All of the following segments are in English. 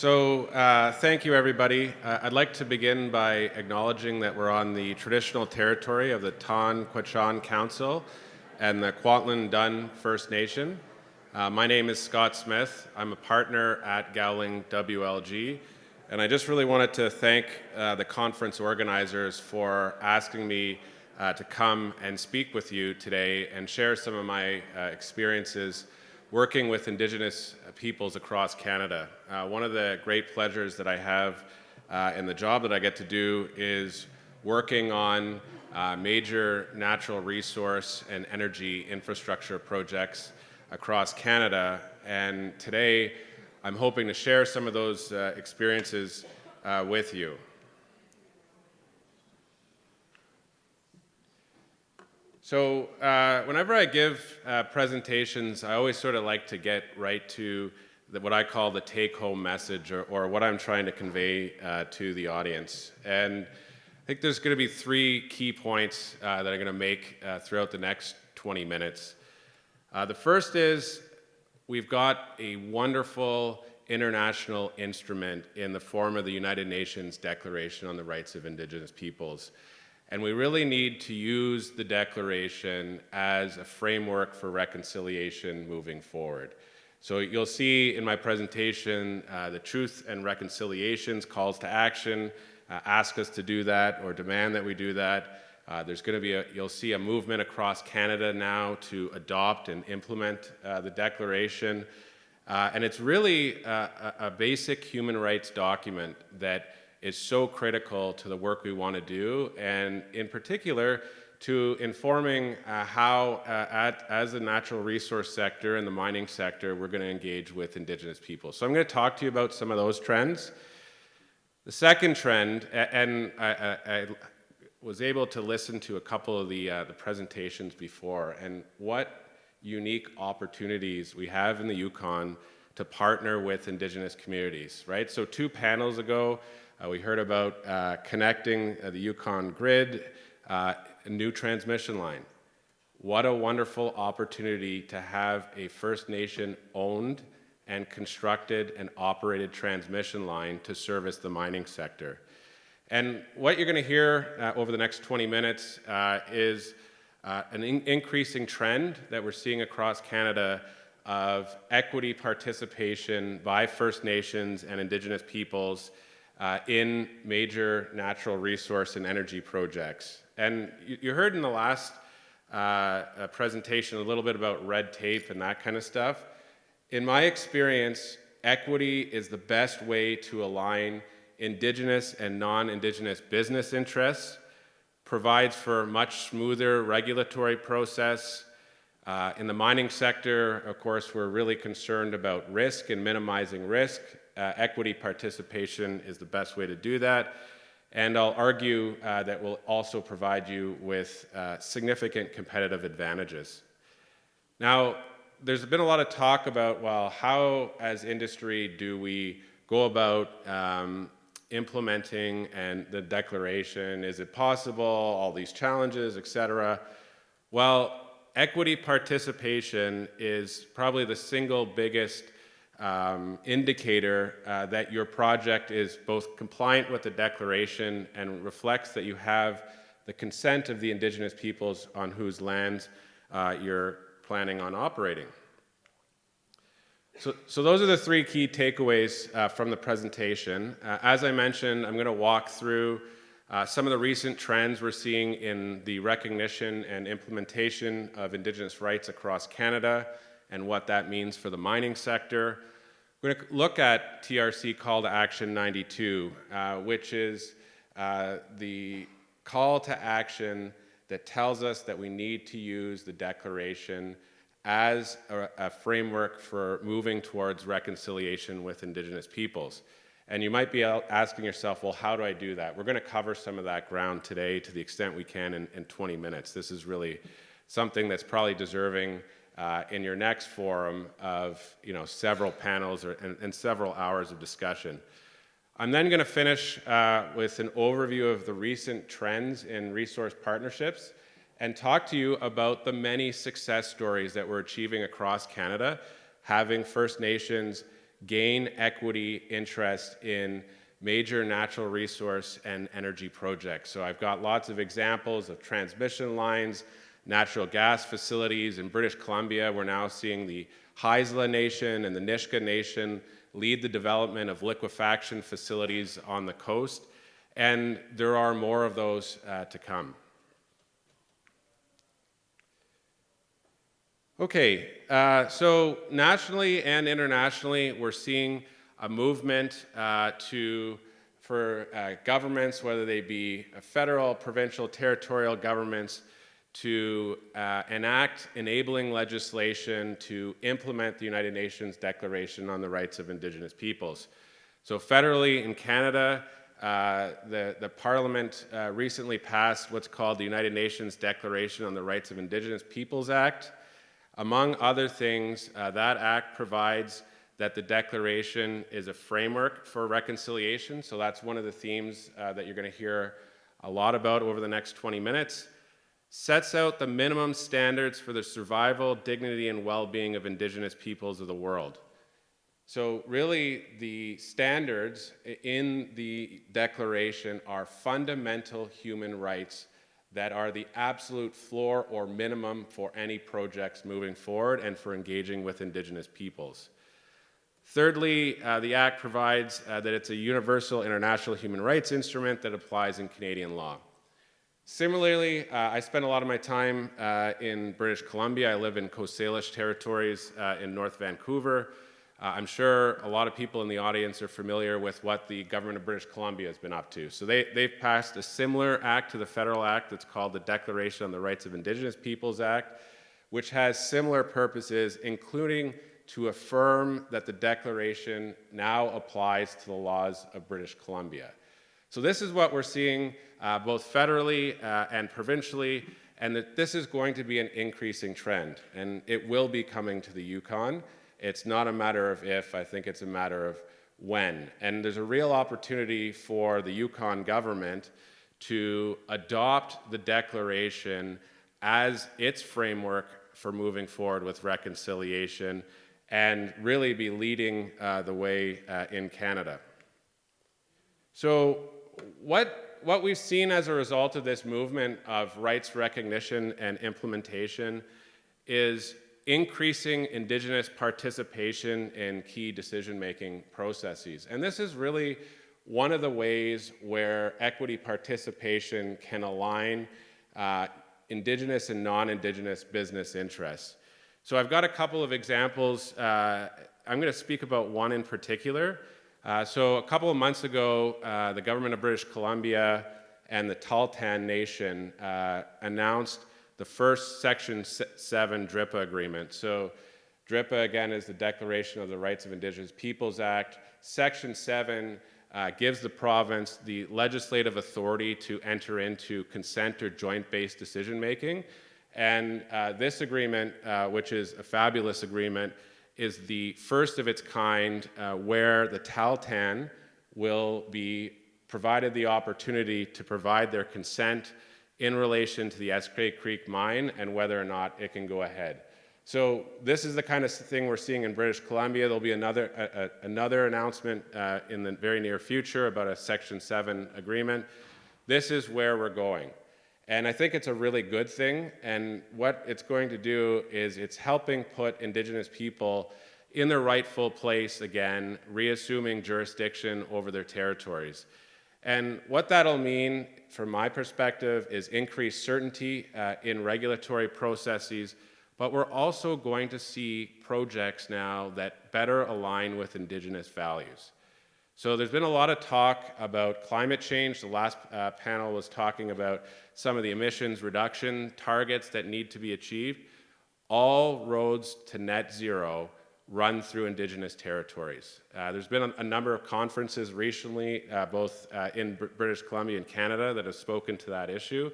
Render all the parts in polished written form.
Thank you, everybody. I'd like to begin by acknowledging that we're on the traditional territory of the Ton-Quechan Council and the Kwantlen Dun First Nation. My name is Scott Smith. I'm a partner at Gowling WLG, and I just really wanted to thank the conference organizers for asking me to come and speak with you today and share some of my experiences working with Indigenous peoples across Canada. One of the great pleasures that I have in the job that I get to do is working on major natural resource and energy infrastructure projects across Canada. And today, I'm hoping to share some of those experiences with you. So whenever I give presentations, I always sort of like to get right to what I call the take-home message or what I'm trying to convey to the audience. And I think there's going to be three key points that I'm going to make throughout the next 20 minutes. The first is we've got a wonderful international instrument in the form of the United Nations Declaration on the Rights of Indigenous Peoples. And we really need to use the Declaration as a framework for reconciliation moving forward. So you'll see in my presentation the Truth and Reconciliations calls to action, ask us to do that or demand that we do that. There's going to be you'll see a movement across Canada now to adopt and implement the Declaration. And it's really a basic human rights document that is so critical to the work we want to do, and in particular to informing how, as the natural resource sector and the mining sector, we're going to engage with Indigenous people. So I'm going to talk to you about some of those trends. The second trend, and I was able to listen to a couple of the presentations before, and what unique opportunities we have in the Yukon to partner with Indigenous communities, right? So 2 panels ago, we heard about connecting the Yukon grid, a new transmission line. What a wonderful opportunity to have a First Nation owned and constructed and operated transmission line to service the mining sector. And what you're going to hear over the next 20 minutes is an increasing trend that we're seeing across Canada of equity participation by First Nations and Indigenous peoples in major natural resource and energy projects. And you heard in the last presentation a little bit about red tape and that kind of stuff. In my experience, equity is the best way to align Indigenous and non-Indigenous business interests, provides for a much smoother regulatory process. In the mining sector, of course, we're really concerned about risk and minimizing risk. Equity participation is the best way to do that. And I'll argue that will also provide you with significant competitive advantages. Now, there's been a lot of talk about, well, how as industry do we go about implementing and the declaration? Is it possible? All these challenges, et cetera. Well, equity participation is probably the single biggest indicator that your project is both compliant with the Declaration and reflects that you have the consent of the Indigenous peoples on whose lands you're planning on operating. So those are the 3 key takeaways from the presentation. As I mentioned, I'm going to walk through some of the recent trends we're seeing in the recognition and implementation of Indigenous rights across Canada and what that means for the mining sector. We're going to look at TRC Call to Action 92, which is the call to action that tells us that we need to use the Declaration as a framework for moving towards reconciliation with Indigenous peoples. And you might be asking yourself, well, how do I do that? We're going to cover some of that ground today to the extent we can in 20 minutes. This is really something that's probably deserving in your next forum of several panels and several hours of discussion. I'm then going to finish with an overview of the recent trends in resource partnerships and talk to you about the many success stories that we're achieving across Canada, having First Nations gain equity interest in major natural resource and energy projects. So I've got lots of examples of transmission lines, natural gas facilities. In British Columbia, we're now seeing the Haisla Nation and the Nisga'a Nation lead the development of liquefaction facilities on the coast, and there are more of those to come. Okay, so nationally and internationally, we're seeing a movement for governments, whether they be federal, provincial, territorial governments, to enact enabling legislation to implement the United Nations Declaration on the Rights of Indigenous Peoples. So federally in Canada, the Parliament recently passed what's called the United Nations Declaration on the Rights of Indigenous Peoples Act. Among other things, that act provides that the declaration is a framework for reconciliation. So that's one of the themes that you're going to hear a lot about over the next 20 minutes. Sets out the minimum standards for the survival, dignity, and well-being of Indigenous peoples of the world. So really, the standards in the declaration are fundamental human rights that are the absolute floor or minimum for any projects moving forward and for engaging with Indigenous peoples. Thirdly, the Act provides that it's a universal international human rights instrument that applies in Canadian law. Similarly, I spend a lot of my time in British Columbia. I live in Coast Salish territories in North Vancouver. I'm sure a lot of people in the audience are familiar with what the government of British Columbia has been up to. So they've passed a similar act to the federal act that's called the Declaration on the Rights of Indigenous Peoples Act, which has similar purposes, including to affirm that the declaration now applies to the laws of British Columbia. So this is what we're seeing both federally and provincially, and that this is going to be an increasing trend, and it will be coming to the Yukon. It's not a matter of if, I think it's a matter of when. And there's a real opportunity for the Yukon government to adopt the declaration as its framework for moving forward with reconciliation and really be leading the way in Canada. So what we've seen as a result of this movement of rights recognition and implementation is increasing Indigenous participation in key decision-making processes. And this is really one of the ways where equity participation can align Indigenous and non-Indigenous business interests. So I've got a couple of examples. I'm going to speak about one in particular. So a couple of months ago, the government of British Columbia and the Tahltan Nation announced the first Section 7 DRIPA agreement. So DRIPA, again, is the Declaration of the Rights of Indigenous Peoples Act. Section 7 gives the province the legislative authority to enter into consent or joint-based decision-making. And this agreement, which is a fabulous agreement, is the first of its kind where the Tahltan will be provided the opportunity to provide their consent in relation to the Eskay Creek mine and whether or not it can go ahead. So this is the kind of thing we're seeing in British Columbia. There'll be another announcement in the very near future about a Section 7 agreement. This is where we're going. And I think it's a really good thing. And what it's going to do is it's helping put Indigenous people in their rightful place again, reassuming jurisdiction over their territories. And what that'll mean, from my perspective, is increased certainty in regulatory processes, but we're also going to see projects now that better align with Indigenous values. So there's been a lot of talk about climate change. The last panel was talking about some of the emissions reduction targets that need to be achieved. All roads to net zero run through Indigenous territories. There's been a number of conferences recently, both in British Columbia and Canada, that have spoken to that issue.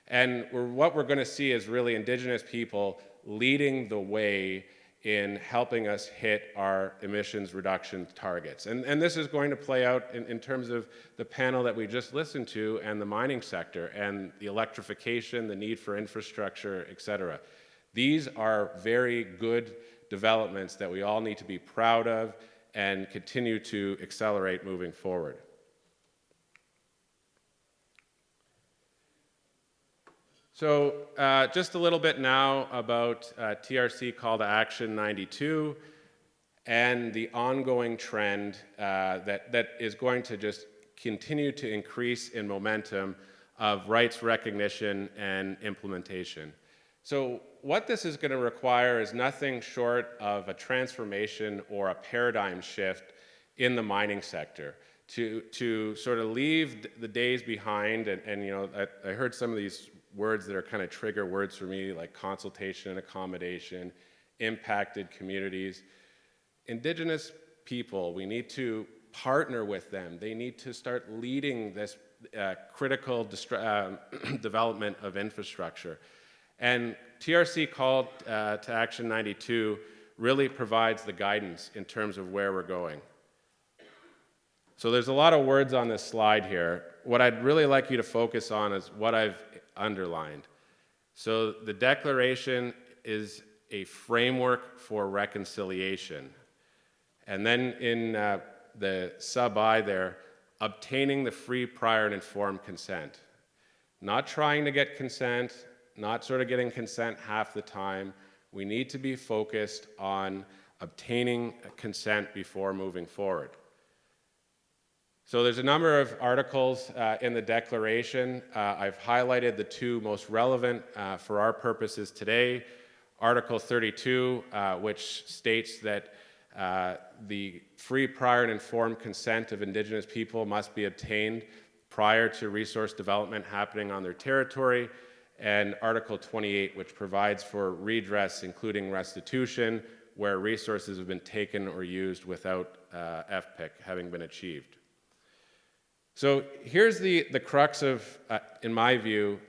And what we're going to see is really Indigenous people leading the way in helping us hit our emissions reduction targets. And this is going to play out in terms of the panel that we just listened to and the mining sector and the electrification, the need for infrastructure, et cetera. These are very good developments that we all need to be proud of and continue to accelerate moving forward. So just a little bit now about TRC Call to Action 92 and the ongoing trend that is going to just continue to increase in momentum of rights recognition and implementation. So what this is going to require is nothing short of a transformation or a paradigm shift in the mining sector to sort of leave the days behind. And you know, I heard some of these words that are kind of trigger words for me, like consultation and accommodation, impacted communities. Indigenous people, we need to partner with them. They need to start leading this critical development of infrastructure. And TRC Call to Action 92 really provides the guidance in terms of where we're going. So there's a lot of words on this slide here. What I'd really like you to focus on is what I've underlined. So the declaration is a framework for reconciliation. And then in the sub-I there, obtaining the free, prior, and informed consent. Not trying to get consent, not sort of getting consent half the time. We need to be focused on obtaining consent before moving forward. So there's a number of articles in the declaration. I've highlighted the two most relevant for our purposes today. Article 32, which states that the free, prior, and informed consent of Indigenous people must be obtained prior to resource development happening on their territory, and Article 28, which provides for redress, including restitution, where resources have been taken or used without FPIC having been achieved. So here's the crux of, in my view,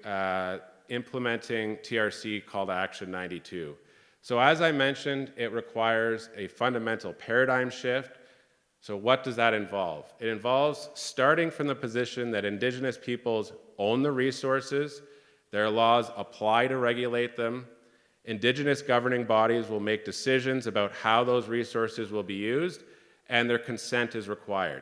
implementing TRC Call to Action 92. So as I mentioned, it requires a fundamental paradigm shift. So what does that involve? It involves starting from the position that Indigenous peoples own the resources, their laws apply to regulate them, Indigenous governing bodies will make decisions about how those resources will be used, and their consent is required.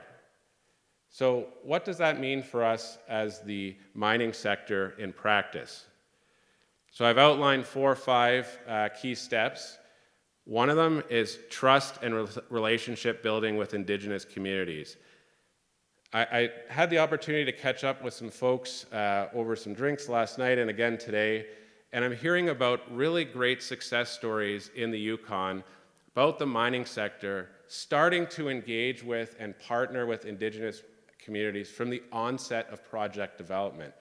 So what does that mean for us as the mining sector in practice? So I've outlined 4 or 5 key steps. One of them is trust and relationship building with Indigenous communities. I had the opportunity to catch up with some folks over some drinks last night and again today, and I'm hearing about really great success stories in the Yukon about the mining sector starting to engage with and partner with Indigenous communities from the onset of project development.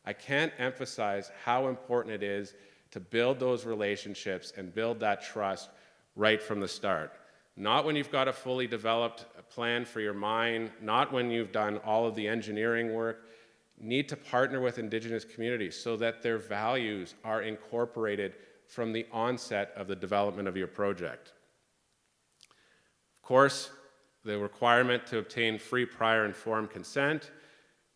I can't emphasize how important it is to build those relationships and build that trust right from the start. Not when you've got a fully developed plan for your mine, not when you've done all of the engineering work. Need to partner with Indigenous communities so that their values are incorporated from the onset of the development of your project. Of course, the requirement to obtain free, prior, informed consent.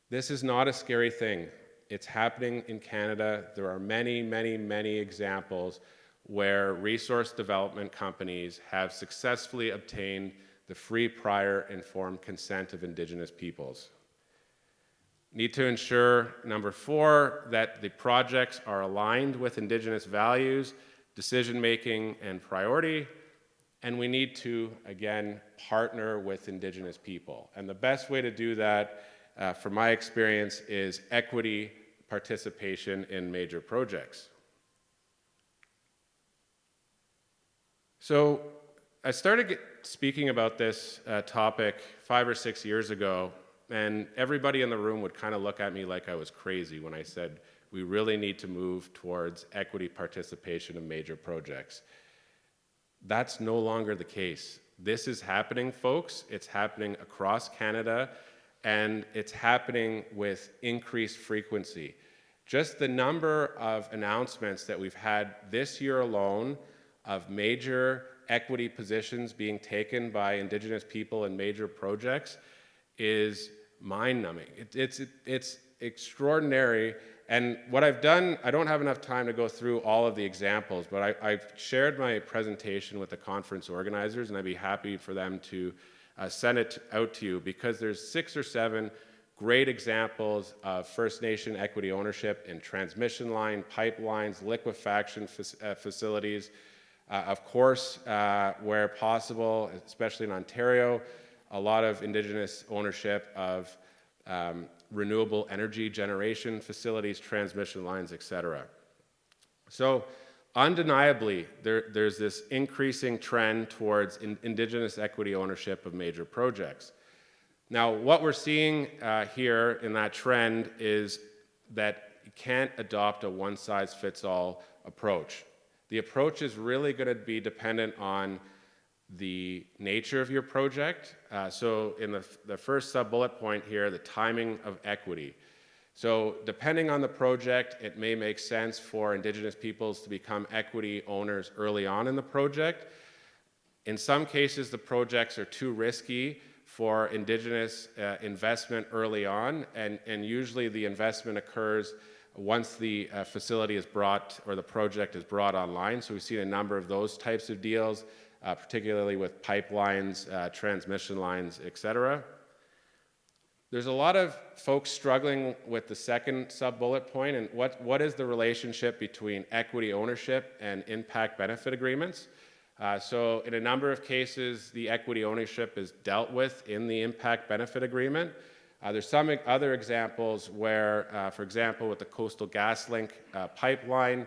This is not a scary thing. It's happening in Canada. There are many, many, many examples where resource development companies have successfully obtained the free, prior, informed consent of Indigenous peoples. Need to ensure, number 4, that the projects are aligned with Indigenous values, decision-making, and priority. And we need to, again, partner with Indigenous people. And the best way to do that, from my experience, is equity participation in major projects. So I started speaking about this topic 5 or 6 years ago, and everybody in the room would kind of look at me like I was crazy when I said, we really need to move towards equity participation in major projects. That's no longer the case. This is happening, folks. It's happening across Canada, and it's happening with increased frequency. Just the number of announcements that we've had this year alone of major equity positions being taken by Indigenous people in major projects is mind-numbing. It's extraordinary. And what I've done, I don't have enough time to go through all of the examples, but I've shared my presentation with the conference organizers, and I'd be happy for them to send it out to you, because there's 6 or 7 great examples of First Nation equity ownership in transmission line, pipelines, liquefaction facilities. Of course, where possible, especially in Ontario, a lot of Indigenous ownership of renewable energy generation facilities, transmission lines, etc. So undeniably, there's this increasing trend towards Indigenous equity ownership of major projects. Now, what we're seeing here in that trend is that you can't adopt a one-size-fits-all approach. The approach is really going to be dependent on the nature of your project. So in the first sub-bullet point here, the timing of equity. So depending on the project, it may make sense for Indigenous peoples to become equity owners early on in the project. In some cases, the projects are too risky for Indigenous investment early on, and usually the investment occurs once the facility is brought, or the project is brought online. So we've seen a number of those types of deals, particularly with pipelines, transmission lines, etc. There's a lot of folks struggling with the second sub-bullet point, and what is the relationship between equity ownership and impact benefit agreements? So in a number of cases, the equity ownership is dealt with in the impact benefit agreement. There's some other examples where, for example, with the Coastal GasLink pipeline,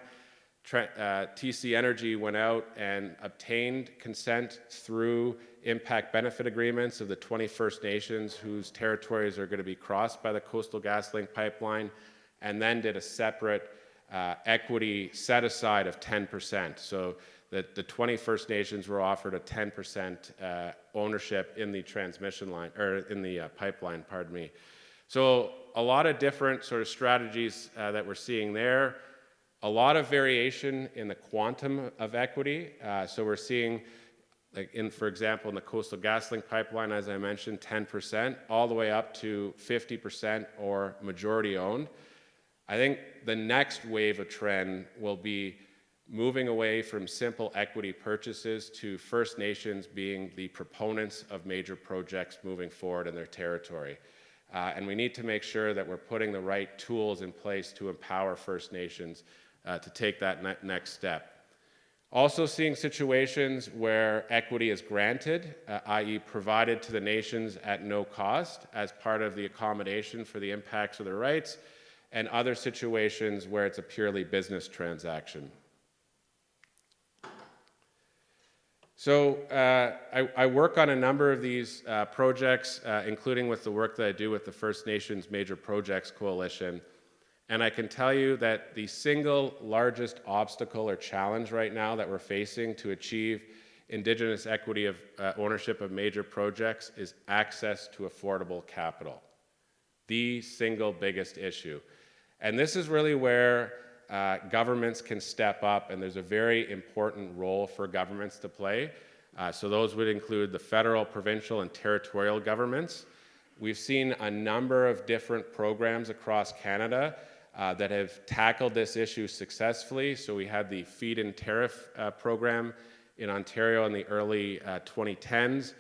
TC Energy went out and obtained consent through impact benefit agreements of the 20 First Nations whose territories are going to be crossed by the Coastal GasLink pipeline, and then did a separate equity set-aside of 10%. So that the 20 First Nations were offered a 10% ownership in the transmission line, or in the pipeline, pardon me. So a lot of different sort of strategies that we're seeing there. A lot of variation in the quantum of equity. So we're seeing, like for example, in the Coastal GasLink pipeline, as I mentioned, 10%, all the way up to 50% or majority owned. I think the next wave of trend will be moving away from simple equity purchases to First Nations being the proponents of major projects moving forward in their territory. And we need to make sure that we're putting the right tools in place to empower First Nations to take that next step. Also seeing situations where equity is granted, i.e. provided to the nations at no cost as part of the accommodation for the impacts of their rights, and other situations where it's a purely business transaction. So I work on a number of these projects, including with the work that I do with the First Nations Major Projects Coalition. And I can tell you that the single largest obstacle or challenge right now that we're facing to achieve Indigenous equity of ownership of major projects is access to affordable capital. The single biggest issue. And this is really where governments can step up, and there's a very important role for governments to play. So those would include the federal, provincial, and territorial governments. We've seen a number of different programs across Canada that have tackled this issue successfully. So we had the feed-in tariff program in Ontario in the early 2010s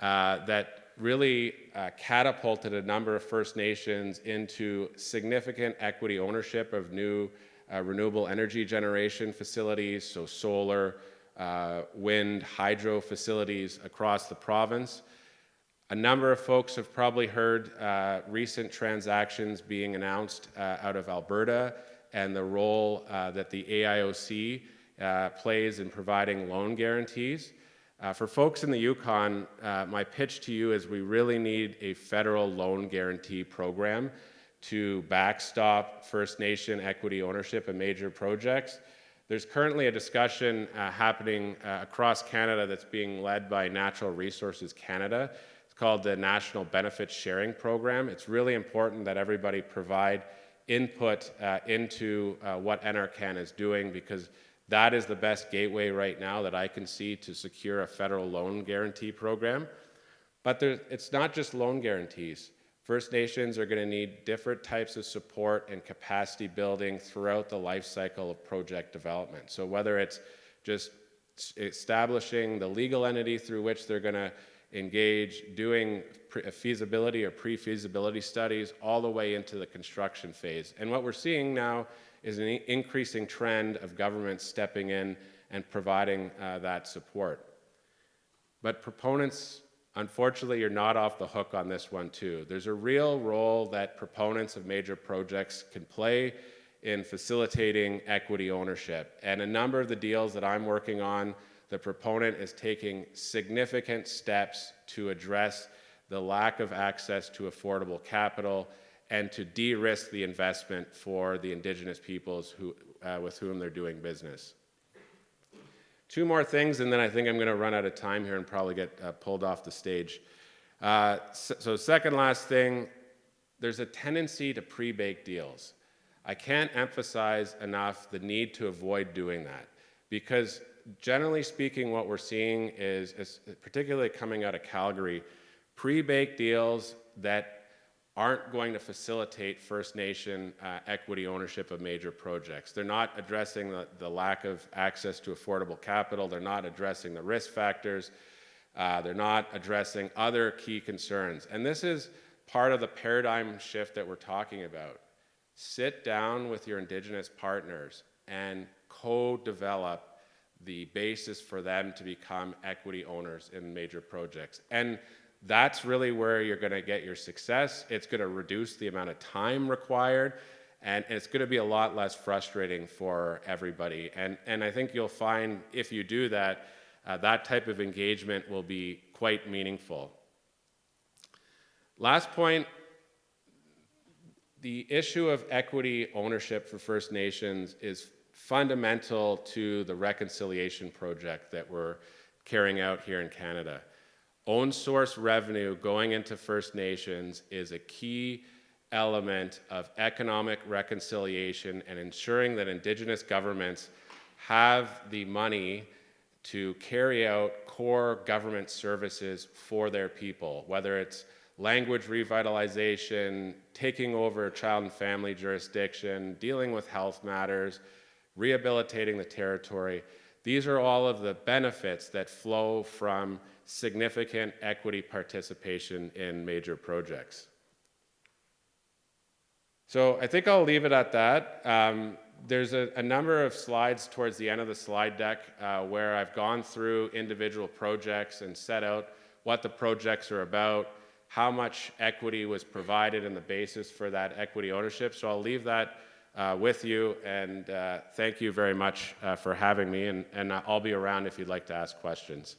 that really catapulted a number of First Nations into significant equity ownership of new renewable energy generation facilities, so solar, wind, hydro facilities across the province. A number of folks have probably heard recent transactions being announced out of Alberta and the role that the AIOC plays in providing loan guarantees. For folks in the Yukon, my pitch to you is we really need a federal loan guarantee program to backstop First Nation equity ownership in major projects. There's currently a discussion happening across Canada that's being led by Natural Resources Canada. It's called the National Benefit Sharing Program. It's really important that everybody provide input into what NRCan is doing, because that is the best gateway right now that I can see to secure a federal loan guarantee program. But it's not just loan guarantees. First Nations are going to need different types of support and capacity building throughout the life cycle of project development. So whether it's just establishing the legal entity through which they're going to engage, doing feasibility or pre-feasibility studies all the way into the construction phase. And what we're seeing now is an increasing trend of governments stepping in and providing that support. But proponents, unfortunately, are not off the hook on this one too. There's a real role that proponents of major projects can play in facilitating equity ownership. And a number of the deals that I'm working on, the proponent is taking significant steps to address the lack of access to affordable capital and to de-risk the investment for the Indigenous peoples with whom they're doing business. Two more things, and then I think I'm going to run out of time here and probably get pulled off the stage. So second last thing, there's a tendency to pre-bake deals. I can't emphasize enough the need to avoid doing that, because generally speaking, what we're seeing is particularly coming out of Calgary, pre-baked deals that aren't going to facilitate First Nation equity ownership of major projects. They're not addressing the lack of access to affordable capital. They're not addressing the risk factors. They're not addressing other key concerns. And this is part of the paradigm shift that we're talking about. Sit down with your Indigenous partners and co-develop the basis for them to become equity owners in major projects. And that's really where you're going to get your success. It's going to reduce the amount of time required, and it's going to be a lot less frustrating for everybody. And I think you'll find if you do that, that type of engagement will be quite meaningful. Last point, the issue of equity ownership for First Nations is fundamental to the reconciliation project that we're carrying out here in Canada. Own source revenue going into First Nations is a key element of economic reconciliation and ensuring that Indigenous governments have the money to carry out core government services for their people, whether it's language revitalization, taking over child and family jurisdiction, dealing with health matters, rehabilitating the territory. These are all of the benefits that flow from significant equity participation in major projects. So I think I'll leave it at that. There's a number of slides towards the end of the slide deck where I've gone through individual projects and set out what the projects are about, how much equity was provided in the basis for that equity ownership. So I'll leave that with you, and thank you very much for having me, and I'll be around if you'd like to ask questions.